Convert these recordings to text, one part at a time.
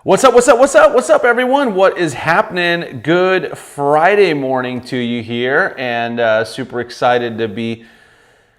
What's up, what's up, what's up, what's up, everyone? What is happening? Good Friday morning to you here, and super excited to be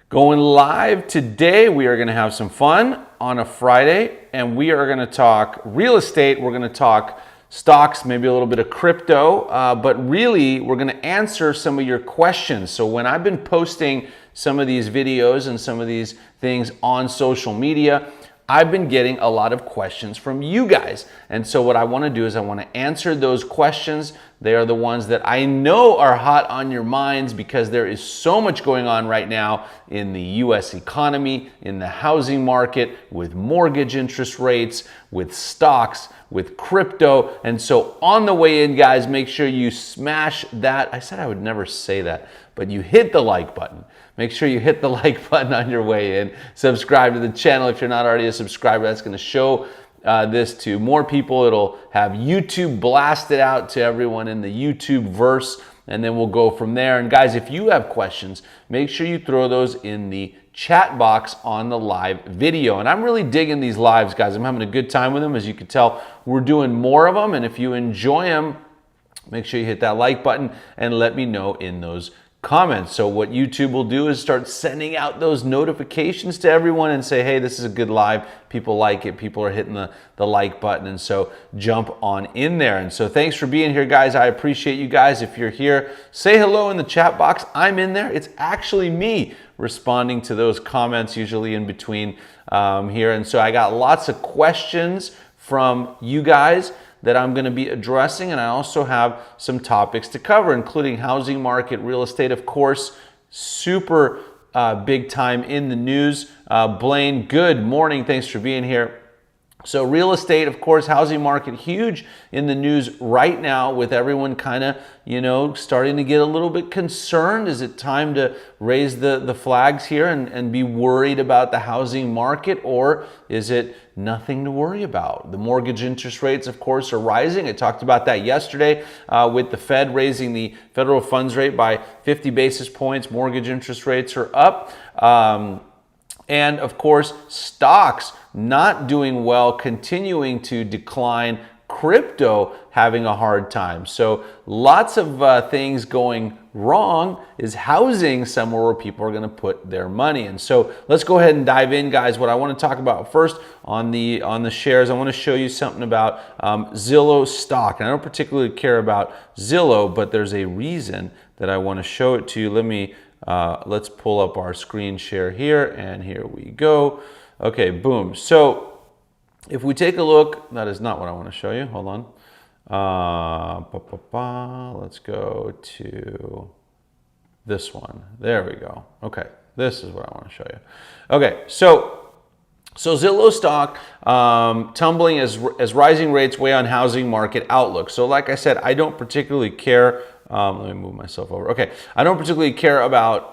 going live today. We are going to have some fun on a Friday, and we are going to talk real estate. We're going to talk stocks, maybe a little bit of crypto, but really we're going to answer some of your questions. So when I've been posting some of these videos and some of these things on social media, I've been getting a lot of questions from you guys. And so what I want to do is I want to answer those questions. They are the ones that I know are hot on your minds because there is so much going on right now in the US economy, in the housing market, with mortgage interest rates, with stocks, with crypto. And so on the way in, guys, make sure you smash that. I said I would never say that, but you hit the like button. Make sure you hit the like button on your way in. Subscribe to the channel if you're not already a subscriber. That's going to show this to more people. It'll have YouTube blasted out to everyone in the YouTube verse, and then we'll go from there. And guys, if you have questions, make sure you throw those in the chat box on the live video. And I'm really digging these lives, guys. I'm having a good time with them. As you can tell, we're doing more of them. And if you enjoy them, make sure you hit that like button and let me know in those comments. So what YouTube will do is start sending out those notifications to everyone and say, hey, this is a good live. People like it. People are hitting the like button. And so jump on in there. And so thanks for being here, guys. I appreciate you guys. If you're here, say hello in the chat box. I'm in there. It's actually me responding to those comments, usually in between here. And so I got lots of questions from you guys that I'm going to be addressing, and I also have some topics to cover, including housing market, real estate, of course, super big time in the news. Blaine, good morning. Thanks for being here. So real estate, of course, housing market, huge in the news right now with everyone kind of, starting to get a little bit concerned. Is it time to raise the flags here and be worried about the housing market, or is it nothing to worry about? The mortgage interest rates, of course, are rising. I talked about that yesterday with the Fed raising the federal funds rate by 50 basis points. Mortgage interest rates are up. And of course, stocks not doing well, continuing to decline, crypto having a hard time. So lots of things going wrong. Is housing somewhere where people are going to put their money? And so let's go ahead and dive in, guys. What I want to talk about first on the shares, I want to show you something about Zillow stock. And I don't particularly care about Zillow, but there's a reason that I want to show it to you. Let's pull up our screen share here, and here we go. Okay, boom. So if we take a look, that is not what I want to show you. Hold on. Let's go to this one. There we go. Okay, this is what I want to show you. Okay, so Zillow stock tumbling as rising rates weigh on housing market outlook. So like I said, I don't particularly care. Let me move myself over. Okay, I don't particularly care about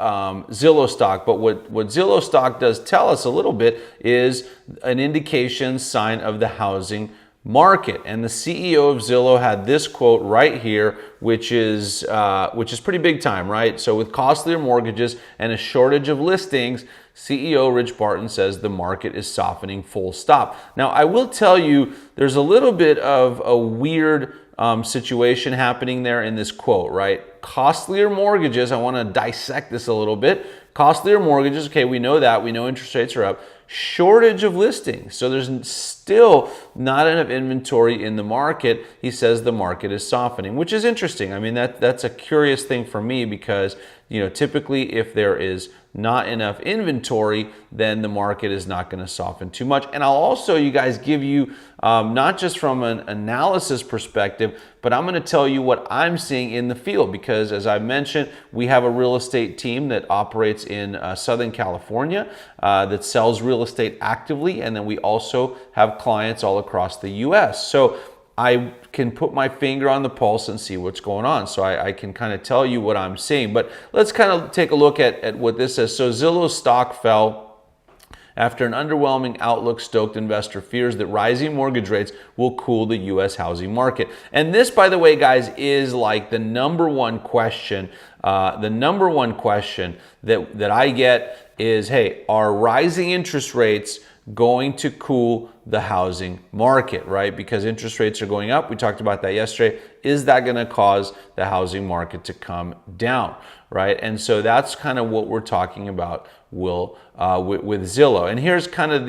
Zillow stock, but what Zillow stock does tell us a little bit is an indication, sign of the housing market. And the CEO of Zillow had this quote right here, which is pretty big time, right? So with costlier mortgages and a shortage of listings, CEO Rich Barton says the market is softening, full stop. Now, I will tell you, there's a little bit of a weird situation happening there in this quote, right? Costlier mortgages, I want to dissect this a little bit. Costlier mortgages, okay, we know that. We know interest rates are up. Shortage of listings. So there's still not enough inventory in the market. He says the market is softening, which is interesting. I mean, that's a curious thing for me because, typically if there is not enough inventory, then the market is not going to soften too much. And I'll also, you guys, give you not just from an analysis perspective, but I'm going to tell you what I'm seeing in the field, because as I mentioned, we have a real estate team that operates in Southern California that sells real estate actively, and then we also have clients all across the US. So I can put my finger on the pulse and see what's going on. So I can kind of tell you what I'm seeing. But let's kind of take a look at what this says. So Zillow stock fell after an underwhelming outlook stoked investor fears that rising mortgage rates will cool the U.S. housing market. And this, by the way, guys, is like the number one question. The number one question that I get is, hey, are rising interest rates going to cool the housing market, right? Because interest rates are going up. We talked about that yesterday. Is that going to cause the housing market to come down, right? And so that's kind of what we're talking about, Will, with Zillow. And here's kind of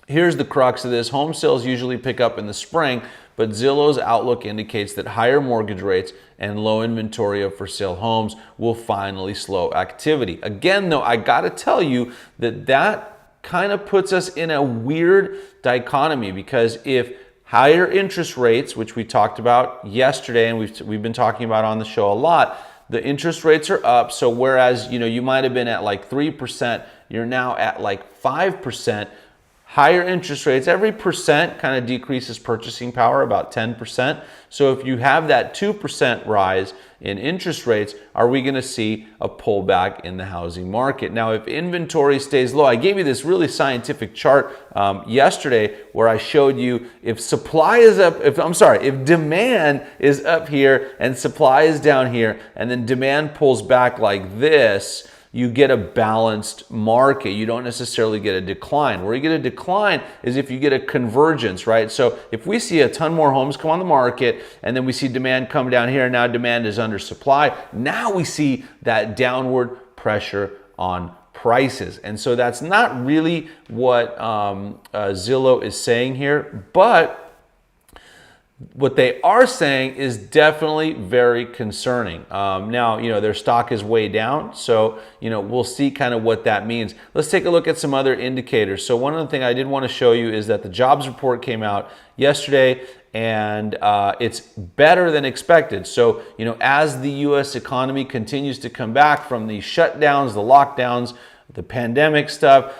here's the crux of this. Home sales usually pick up in the spring, but Zillow's outlook indicates that higher mortgage rates and low inventory of for sale homes will finally slow activity. Again, though, I got to tell you that kind of puts us in a weird dichotomy, because if higher interest rates, which we talked about yesterday and we've been talking about on the show a lot, the interest rates are up. So whereas you might have been at like 3%, you're now at like 5%. Higher interest rates, every percent kind of decreases purchasing power about 10%. So if you have that 2% rise in interest rates, are we going to see a pullback in the housing market? Now, if inventory stays low, I gave you this really scientific chart yesterday where I showed you if supply is up, if demand is up here and supply is down here, and then demand pulls back like this, you get a balanced market. You don't necessarily get a decline. Where you get a decline is if you get a convergence, right? So if we see a ton more homes come on the market and then we see demand come down here, and now demand is under supply, now we see that downward pressure on prices. And so that's not really what Zillow is saying here, but what they are saying is definitely very concerning. Now, their stock is way down, so, we'll see kind of what that means. Let's take a look at some other indicators. So one of the things I did want to show you is that the jobs report came out yesterday, and it's better than expected. So, as the U.S. economy continues to come back from the shutdowns, the lockdowns, the pandemic stuff,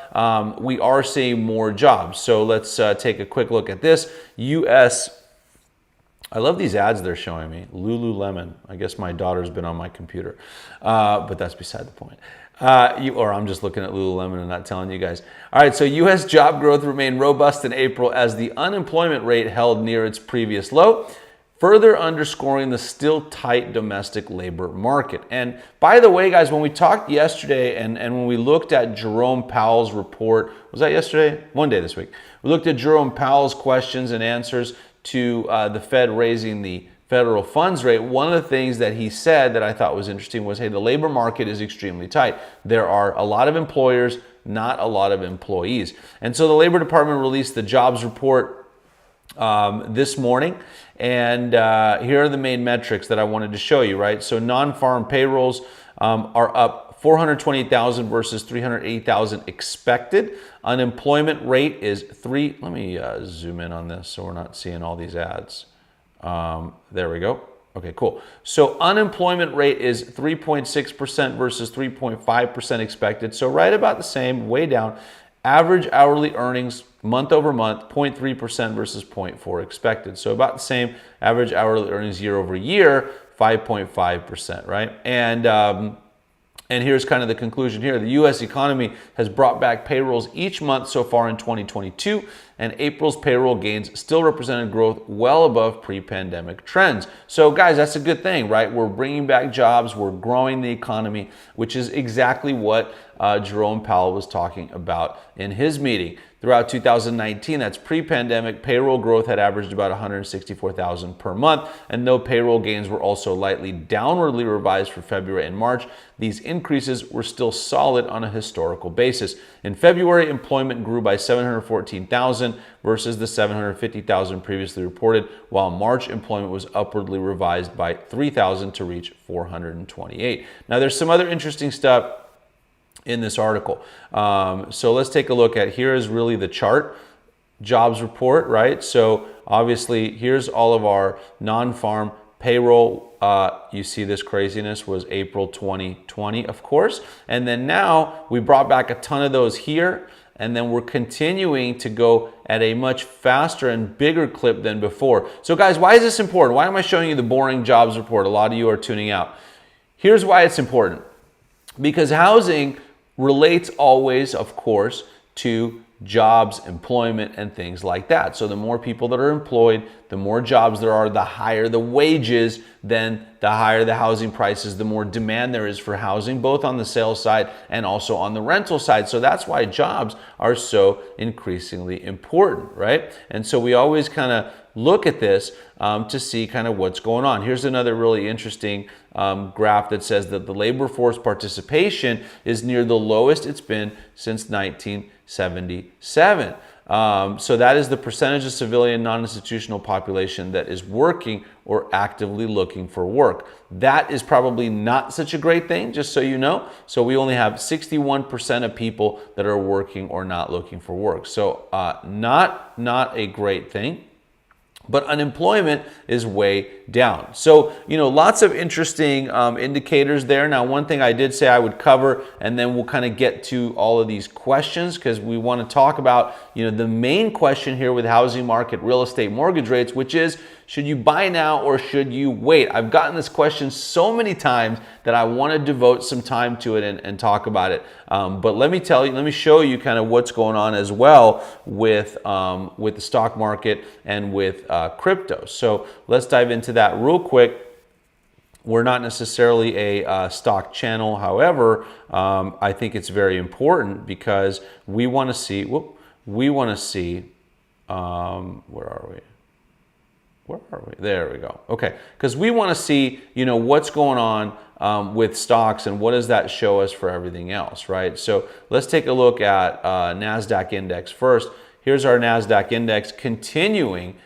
we are seeing more jobs. So let's take a quick look at this. I love these ads they're showing me. Lululemon. I guess my daughter's been on my computer, but that's beside the point. Or I'm just looking at Lululemon and not telling you guys. All right, so U.S. job growth remained robust in April as the unemployment rate held near its previous low, further underscoring the still tight domestic labor market. And by the way, guys, when we talked yesterday and when we looked at Jerome Powell's report, was that yesterday? One day this week. We looked at Jerome Powell's questions and answers to the Fed raising the federal funds rate. One of the things that he said that I thought was interesting was, hey, the labor market is extremely tight. There are a lot of employers, not a lot of employees. And so the Labor Department released the jobs report this morning. And here are the main metrics that I wanted to show you, right? So non-farm payrolls are up 428,000 versus 380,000 expected. Unemployment rate is let me zoom in on this so we're not seeing all these ads. There we go. Okay, cool. So unemployment rate is 3.6% versus 3.5% expected. So right about the same, way down. Average hourly earnings month over month, 0.3% versus 0.4% expected. So about the same. Average hourly earnings year over year, 5.5%, right? And here's kind of the conclusion here. The U.S. economy has brought back payrolls each month so far in 2022, and April's payroll gains still represented growth well above pre-pandemic trends. So guys, that's a good thing, right? We're bringing back jobs, we're growing the economy, which is exactly what Jerome Powell was talking about in his meeting. Throughout 2019, that's pre-pandemic, payroll growth had averaged about 164,000 per month, and though payroll gains were also lightly downwardly revised for February and March, these increases were still solid on a historical basis. In February, employment grew by 714,000 versus the 750,000 previously reported, while March employment was upwardly revised by 3,000 to reach 428. Now, there's some other interesting stuff in this article. So let's take a look at, here is really the chart, jobs report, right? So obviously here's all of our non-farm payroll. You see this craziness was April 2020, of course. And then now we brought back a ton of those here. And then we're continuing to go at a much faster and bigger clip than before. So guys, why is this important? Why am I showing you the boring jobs report? A lot of you are tuning out. Here's why it's important. Because housing relates always, of course, to jobs, employment, and things like that. So the more people that are employed, the more jobs there are, the higher the wages, then the higher the housing prices, the more demand there is for housing, both on the sales side and also on the rental side. So that's why jobs are so increasingly important, right? And so we always kind of look at this to see kind of what's going on. Here's another really interesting graph that says that the labor force participation is near the lowest it's been since 1977. So that is the percentage of civilian non-institutional population that is working or actively looking for work. That is probably not such a great thing, just so you know. So we only have 61% of people that are working or not looking for work. So not a great thing. But unemployment is way down. So, lots of interesting indicators there. Now, one thing I did say I would cover, and then we'll kind of get to all of these questions, because we want to talk about, the main question here with housing market, real estate, mortgage rates, which is, should you buy now or should you wait? I've gotten this question so many times that I want to devote some time to it and talk about it. But let me show you kind of what's going on as well with the stock market and with crypto. So let's dive into that real quick. We're not necessarily a stock channel. However, I think it's very important because we want to see, where are we? There we go. Okay, because we want to see, what's going on with stocks and what does that show us for everything else, right? So let's take a look at NASDAQ index first. Here's our NASDAQ index continuing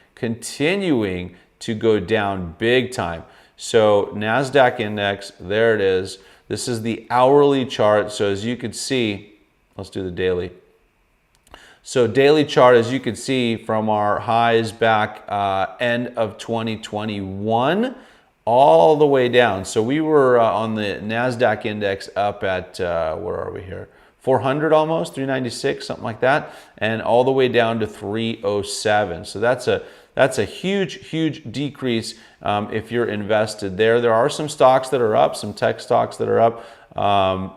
to go down big time. So NASDAQ index, there it is. This is the hourly chart. So as you can see, let's do the daily. So daily chart, as you can see from our highs back end of 2021 all the way down. So we were on the NASDAQ index up at, where are we here? 400 almost, 396, something like that, and all the way down to 307. So that's a huge decrease if you're invested there. There are some stocks that are up, some tech stocks that are up.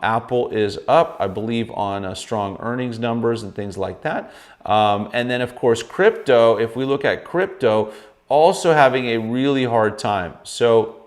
Apple is up, I believe, on strong earnings numbers and things like that. And then, of course, crypto, if we look at crypto, also having a really hard time. So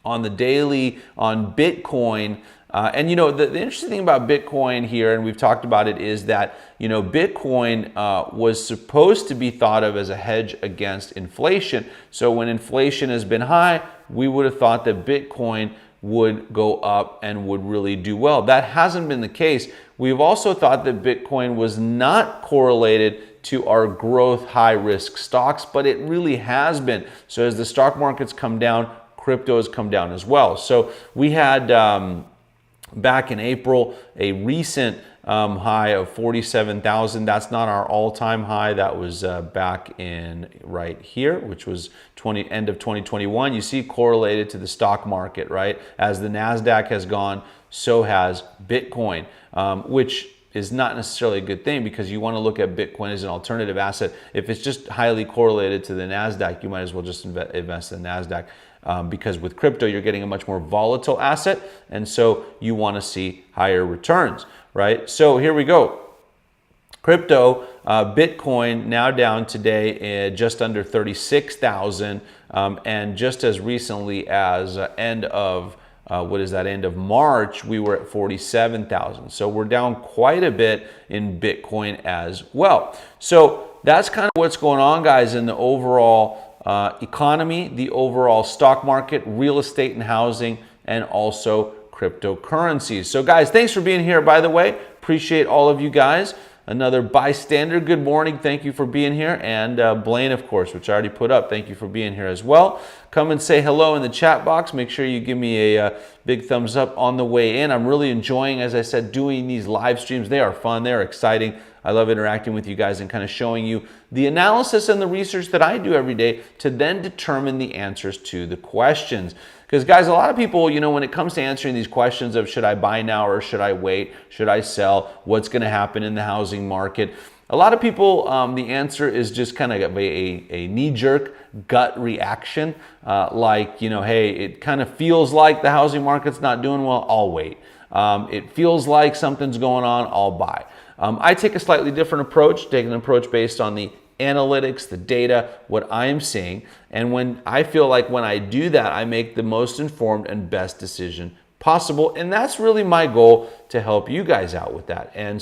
on the daily, on Bitcoin, and the interesting thing about Bitcoin here, and we've talked about it, is that Bitcoin was supposed to be thought of as a hedge against inflation. So when inflation has been high, we would have thought that Bitcoin would go up and would really do well. That hasn't been the case. We've also thought that Bitcoin was not correlated to our growth high risk stocks, but it really has been. So as the stock markets come down, crypto has come down as well. So we had back in April a recent high of 47,000. That's not our all-time high. That was back in right here, which was end of 2021. You see, correlated to the stock market, right? As the NASDAQ has gone, so has Bitcoin, which is not necessarily a good thing, because you want to look at Bitcoin as an alternative asset. If it's just highly correlated to the NASDAQ, you might as well just invest in NASDAQ. Because with crypto, you're getting a much more volatile asset, and so you want to see higher returns, right? So here we go. Crypto, Bitcoin now down today just under 36,000, and just as recently as end of end of March, we were at 47,000. So we're down quite a bit in Bitcoin as well. So that's kind of what's going on, guys, in the overall economy, the overall stock market, real estate and housing, and also cryptocurrencies. So guys, thanks for being here, by the way. Appreciate all of you guys. Another bystander, good morning. Thank you for being here. And Blaine, of course, which I already put up. Thank you for being here as well. Come and say hello in the chat box. Make sure you give me a big thumbs up on the way in. I'm really enjoying, as I said, doing these live streams. They are fun. They're exciting. I love interacting with you guys and kind of showing you the analysis and the research that I do every day to then determine the answers to the questions. Because guys, a lot of people, when it comes to answering these questions of should I buy now or should I wait, should I sell, what's going to happen in the housing market, a lot of people, the answer is just kind of a knee-jerk gut reaction, hey, it kind of feels like the housing market's not doing well, I'll wait. It feels like something's going on, I'll buy. I take a slightly different approach, take an approach based on the analytics, the data, what I am seeing. And when I feel like when I do that, I make the most informed and best decision possible. And that's really my goal, to help you guys out with that. And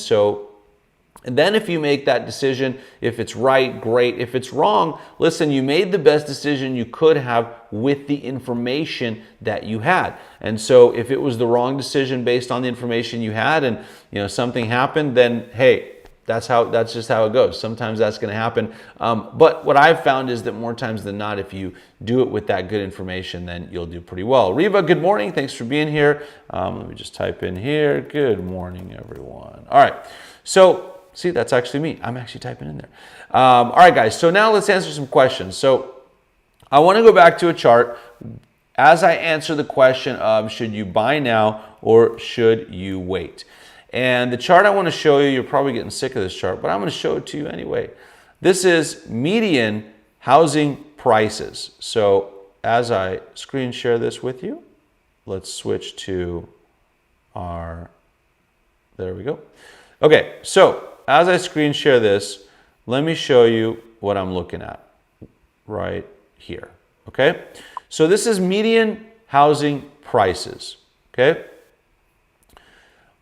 then if you make that decision, if it's right, great. If it's wrong, listen, you made the best decision you could have with the information that you had. And so if it was the wrong decision based on the information you had, and something happened, then hey, that's just how it goes. Sometimes that's going to happen. But what I've found is that more times than not, if you do it with that good information, then you'll do pretty well. Riva, good morning. Thanks for being here. Let me just type in here. Good morning, everyone. All right. So see, that's actually me. I'm actually typing in there. All right, guys. So now let's answer some questions. So I want to go back to a chart as I answer the question of should you buy now or should you wait? And the chart I want to show you, you're probably getting sick of this chart, but I'm going to show it to you anyway. This is median housing prices. So as I screen share this with you, let's switch to there we go. Okay, so as I screen share this, let me show you what I'm looking at right here, okay? So this is median housing prices, okay?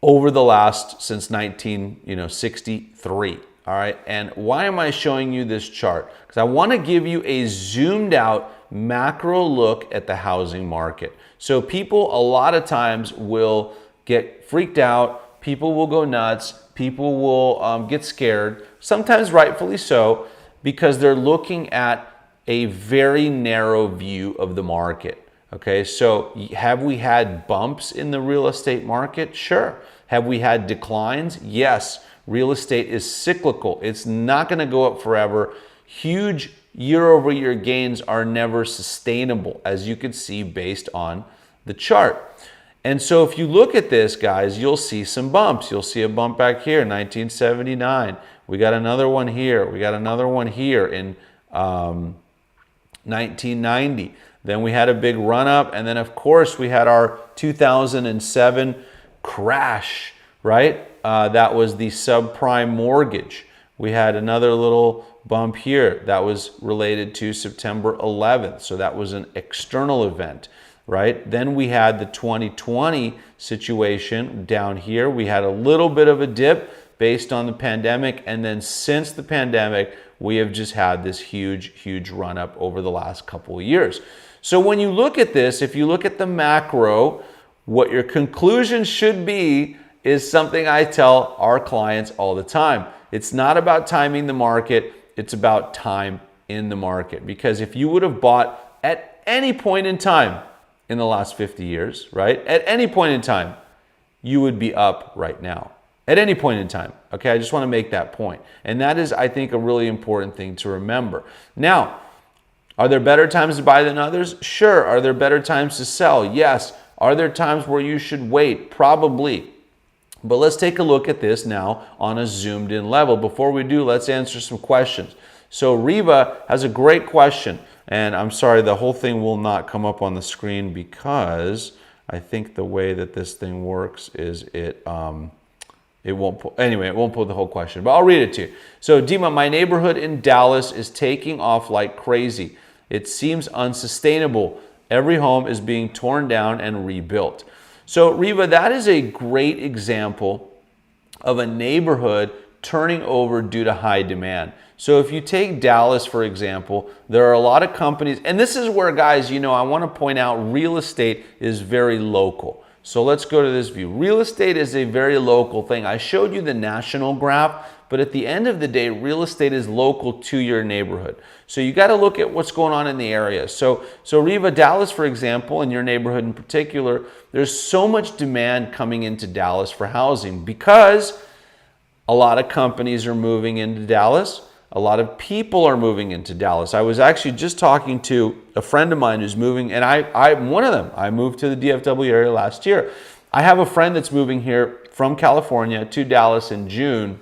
Over the last, since 1963, all right? And why am I showing you this chart? Because I want to give you a zoomed out macro look at the housing market. So people a lot of times will get freaked out, people will go nuts, people will get scared, sometimes rightfully so, because they're looking at a very narrow view of the market. Okay, so have we had bumps in the real estate market? Sure. Have we had declines? Yes. Real estate is cyclical. It's not going to go up forever. Huge year-over-year gains are never sustainable, as you can see based on the chart. And so if you look at this, guys, you'll see some bumps. You'll see a bump back here in 1979. We got another one here. We got another one here in 1990. Then we had a big run up, and then of course we had our 2007 crash, right? That was the subprime mortgage. We had another little bump here that was related to September 11th. So that was an external event, right? Then we had the 2020 situation down here. We had a little bit of a dip based on the pandemic, and then since the pandemic, we have just had this huge run up over the last couple of years. So when you look at this, if you look at the macro, what your conclusion should be is something I tell our clients all the time. It's not about timing the market, it's about time in the market. Because if you would have bought at any point in time in the last 50 years, right? At any point in time, you would be up right now. At any point in time, okay? I just want to make that point. And that is, I think, a really important thing to remember. Now, are there better times to buy than others? Sure. Are there better times to sell? Yes. Are there times where you should wait? Probably. But let's take a look at this now on a zoomed in level. Before we do, let's answer some questions. So Riva has a great question. And I'm sorry, the whole thing will not come up on the screen because I think the way that this thing works is it won't pull, anyway, it won't pull the whole question, but I'll read it to you. So Dima, my neighborhood in Dallas is taking off like crazy. It seems unsustainable. Every home is being torn down and rebuilt. So Riva, that is a great example of a neighborhood turning over due to high demand. So if you take Dallas, for example, there are a lot of companies, and this is where, guys, I want to point out real estate is very local. So let's go to this view. Real estate is a very local thing. I showed you the national graph, but at the end of the day, real estate is local to your neighborhood. So you got to look at what's going on in the area. So Riva, Dallas, for example, in your neighborhood in particular, there's so much demand coming into Dallas for housing because a lot of companies are moving into Dallas. A lot of people are moving into Dallas. I was actually just talking to a friend of mine who's moving, and I'm one of them. I moved to the DFW area last year. I have a friend that's moving here from California to Dallas in June,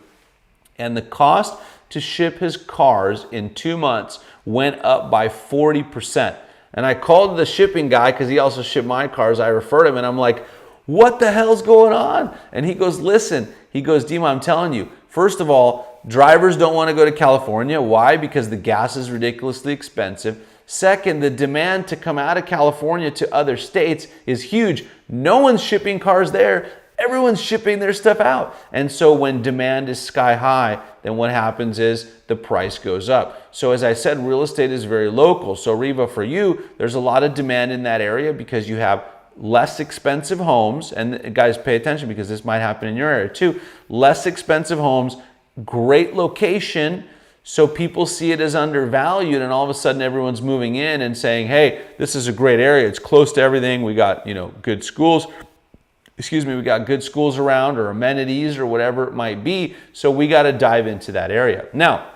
and the cost to ship his cars in 2 months went up by 40%. And I called the shipping guy because he also shipped my cars. I referred him, and I'm like, what the hell's going on? And he goes, listen, he goes, Dima, I'm telling you, First of all, drivers don't want to go to California. Why? Because the gas is ridiculously expensive. Second, the demand to come out of California to other states is huge. No one's shipping cars there. Everyone's shipping their stuff out. And so when demand is sky high, then what happens is the price goes up. So as I said, real estate is very local. So Riva, for you, there's a lot of demand in that area because you have less expensive homes. And guys, pay attention because this might happen in your area too. Less expensive homes, great location. So people see it as undervalued, and all of a sudden everyone's moving in and saying, hey, this is a great area. It's close to everything. We got, good schools. We got good schools around, or amenities, or whatever it might be. So we got to dive into that area. Now,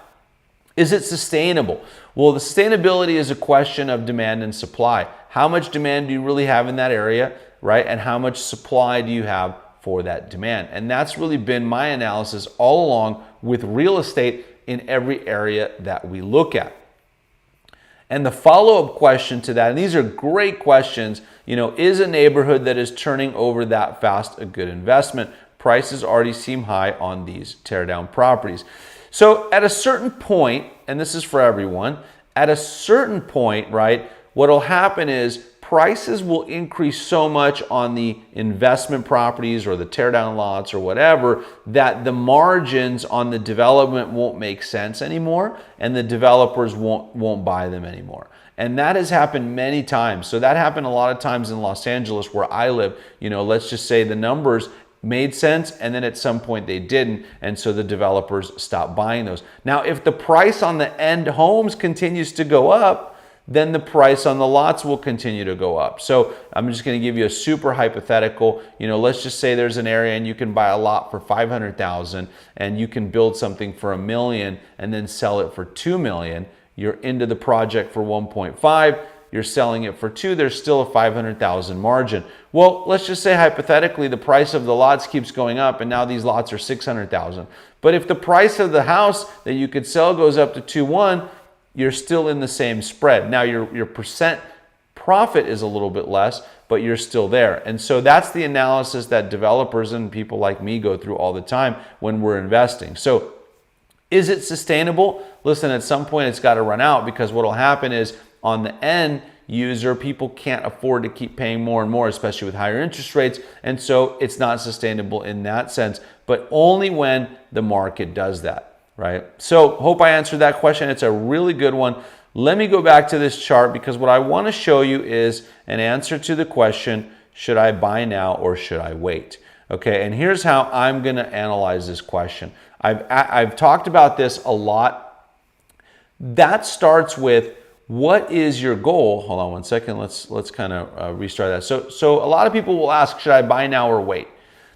is it sustainable? Well, the sustainability is a question of demand and supply. How much demand do you really have in that area, right? And how much supply do you have for that demand? And that's really been my analysis all along with real estate in every area that we look at. And the follow-up question to that, and these are great questions, is a neighborhood that is turning over that fast a good investment? Prices already seem high on these teardown properties. So at a certain point, and this is for everyone, at a certain point, right, what will happen is prices will increase so much on the investment properties or the teardown lots or whatever that the margins on the development won't make sense anymore, and the developers won't buy them anymore. And that has happened many times. So that happened a lot of times in Los Angeles where I live. Let's just say the numbers made sense, and then at some point they didn't, and so the developers stopped buying those. Now, if the price on the end homes continues to go up, then the price on the lots will continue to go up. So I'm just going to give you a super hypothetical. Let's just say there's an area and you can buy a lot for $500,000 and you can build something for $1 million and then sell it for $2 million. You're into the project for 1.5. You're selling it for 2. There's still a $500,000 margin. Well, let's just say hypothetically the price of the lots keeps going up and now these lots are $600,000. But if the price of the house that you could sell goes up to 2.1, you're still in the same spread. Now your percent profit is a little bit less, but you're still there. And so that's the analysis that developers and people like me go through all the time when we're investing. So is it sustainable? Listen, at some point it's got to run out, because what will happen is on the end user, people can't afford to keep paying more and more, especially with higher interest rates. And so it's not sustainable in that sense, but only when the market does that. Right? So hope I answered that question. It's a really good one. Let me go back to this chart, because what I want to show you is an answer to the question, should I buy now or should I wait? Okay, and here's how I'm going to analyze this question. I've talked about this a lot. That starts with, what is your goal? Hold on one second. Let's kind of restart that. So a lot of people will ask, should I buy now or wait?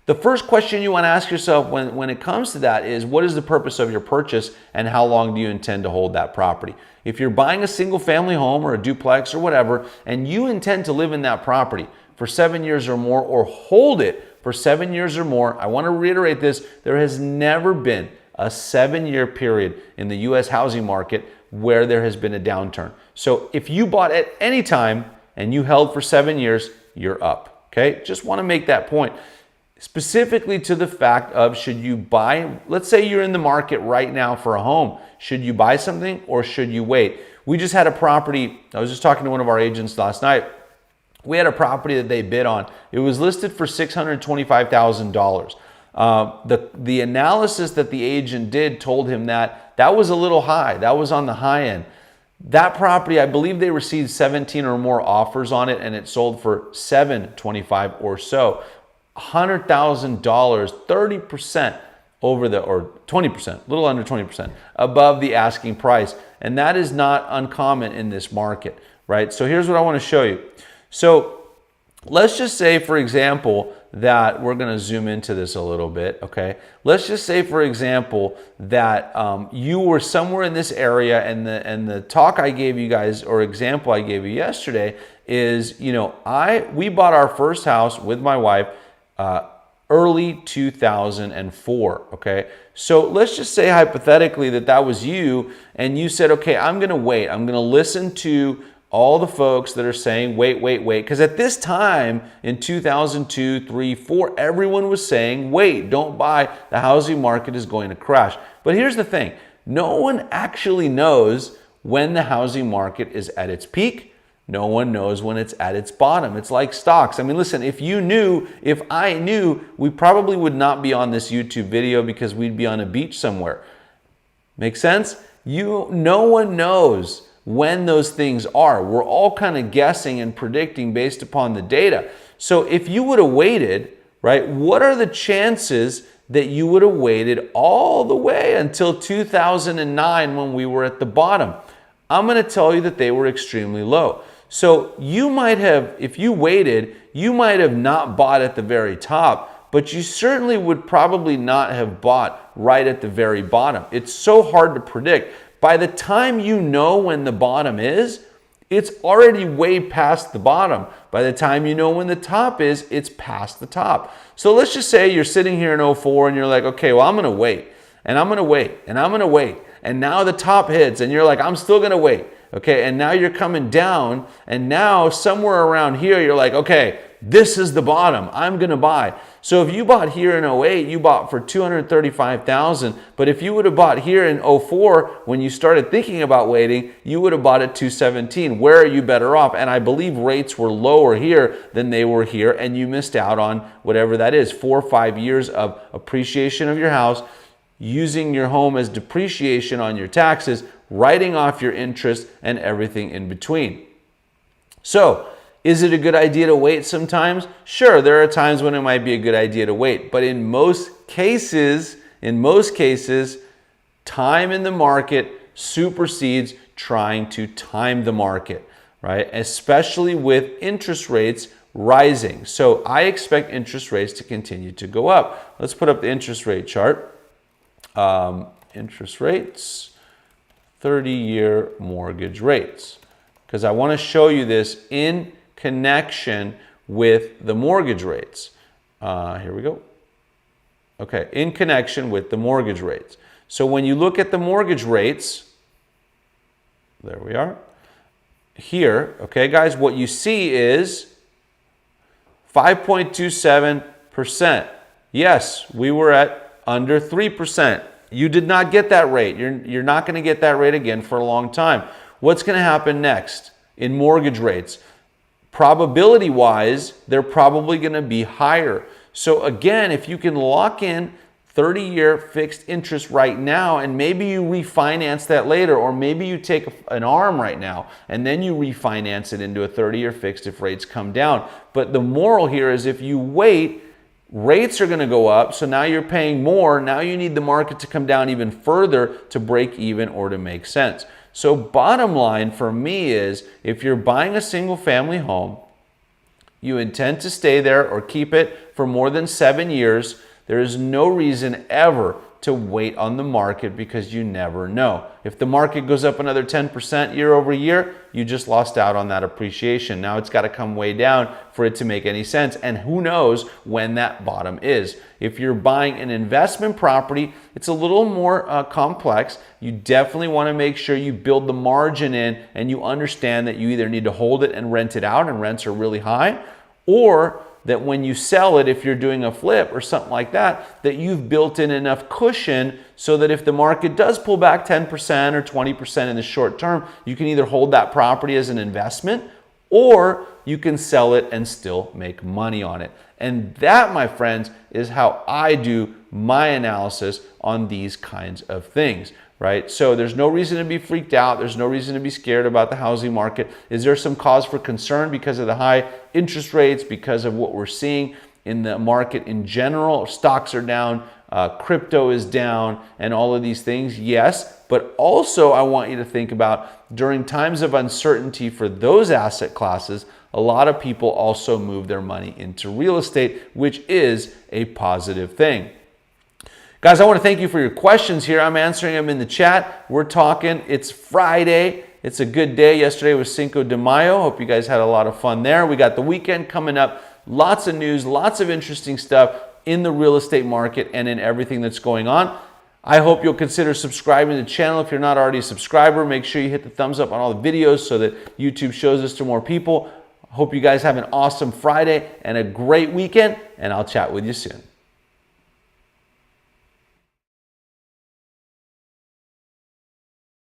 The first question you want to ask yourself when it comes to that is, what is the purpose of your purchase and how long do you intend to hold that property? If you're buying a single family home or a duplex or whatever, and you intend to live in that property for 7 years or more, or hold it for 7 years or more, I want to reiterate this, there has never been a 7-year period in the US housing market where there has been a downturn. So if you bought at any time and you held for 7 years, you're up. Okay, just want to make that point. Specifically to the fact of, should you buy, let's say you're in the market right now for a home. Should you buy something or should you wait? We just had a property, I was just talking to one of our agents last night. We had a property that they bid on. It was listed for $625,000. The analysis that the agent did told him that was a little high. That was on the high end. That property, I believe they received 17 or more offers on it, and it sold for $725,000 or so. $100,000, 30% over the, or 20%, a little under 20% above the asking price. And that is not uncommon in this market, right? So here's what I want to show you. So let's just say, for example, that we're going to zoom into this a little bit, okay? Let's just say, for example, that you were somewhere in this area, and the talk I gave you guys, or example I gave you yesterday is, we bought our first house with my wife early 2004, okay? So let's just say hypothetically that was you, and you said, okay, I'm gonna wait. I'm gonna listen to all the folks that are saying, wait, wait, wait. Because at this time in 2002, 3, 4, everyone was saying, wait, don't buy. The housing market is going to crash. But here's the thing. No one actually knows when the housing market is at its peak. No one knows when it's at its bottom. It's like stocks. I mean, listen, if I knew, we probably would not be on this YouTube video because we'd be on a beach somewhere. Make sense? No one knows when those things are. We're all kind of guessing and predicting based upon the data. So if you would have waited, right, what are the chances that you would have waited all the way until 2009 when we were at the bottom? I'm going to tell you that they were extremely low. So you might have, if you waited, you might have not bought at the very top, but you certainly would probably not have bought right at the very bottom. It's so hard to predict. By the time you know when the bottom is, it's already way past the bottom. By the time you know when the top is, it's past the top. So let's just say you're sitting here in 04 and you're like, okay, well, I'm going to wait, and I'm going to wait, and I'm going to wait. And now the top hits and you're like, I'm still going to wait. Okay, and now you're coming down, and now somewhere around here, you're like, okay, this is the bottom. I'm going to buy. So if you bought here in 08, you bought for $235,000. But if you would have bought here in 04, when you started thinking about waiting, you would have bought at $217. Where are you better off? And I believe rates were lower here than they were here, and you missed out on whatever that is, 4 or 5 years of appreciation of your house, using your home as depreciation on your taxes, writing off your interest, and everything in between. So, is it a good idea to wait sometimes? Sure, there are times when it might be a good idea to wait, but in most cases, time in the market supersedes trying to time the market, right? Especially with interest rates rising. So I expect interest rates to continue to go up. Let's put up the interest rate chart. Interest rates, 30-year mortgage rates, because I want to show you this in connection with the mortgage rates. Here we go. Okay, in connection with the mortgage rates. So when you look at the mortgage rates, there we are. Here, okay, guys, what you see is 5.27%. Yes, we were at under 3%. You did not get that rate. You're not going to get that rate again for a long time. What's going to happen next in mortgage rates? Probability-wise, they're probably going to be higher. So again, if you can lock in 30-year fixed interest right now, and maybe you refinance that later, or maybe you take an ARM right now, and then you refinance it into a 30-year fixed if rates come down. But the moral here is if you wait, rates are going to go up, so now you're paying more. Now you need the market to come down even further to break even or to make sense. So bottom line for me is, if you're buying a single family home, you intend to stay there or keep it for more than 7 years, there is no reason ever to wait on the market, because you never know. If the market goes up another 10% year over year, you just lost out on that appreciation. Now it's got to come way down for it to make any sense. And who knows when that bottom is. If you're buying an investment property, it's a little more complex. You definitely want to make sure you build the margin in, and you understand that you either need to hold it and rent it out, and rents are really high, or that when you sell it, if you're doing a flip or something like that, that you've built in enough cushion so that if the market does pull back 10% or 20% in the short term, you can either hold that property as an investment, or you can sell it and still make money on it. And that, my friends, is how I do my analysis on these kinds of things. Right? So there's no reason to be freaked out. There's no reason to be scared about the housing market. Is there some cause for concern because of the high interest rates, because of what we're seeing in the market in general? Stocks are down, crypto is down, and all of these things. Yes, but also I want you to think about, during times of uncertainty for those asset classes, a lot of people also move their money into real estate, which is a positive thing. Guys, I want to thank you for your questions here. I'm answering them in the chat. We're talking. It's Friday. It's a good day. Yesterday was Cinco de Mayo. Hope you guys had a lot of fun there. We got the weekend coming up. Lots of news, lots of interesting stuff in the real estate market and in everything that's going on. I hope you'll consider subscribing to the channel. If you're not already a subscriber, make sure you hit the thumbs up on all the videos so that YouTube shows this to more people. Hope you guys have an awesome Friday and a great weekend, and I'll chat with you soon.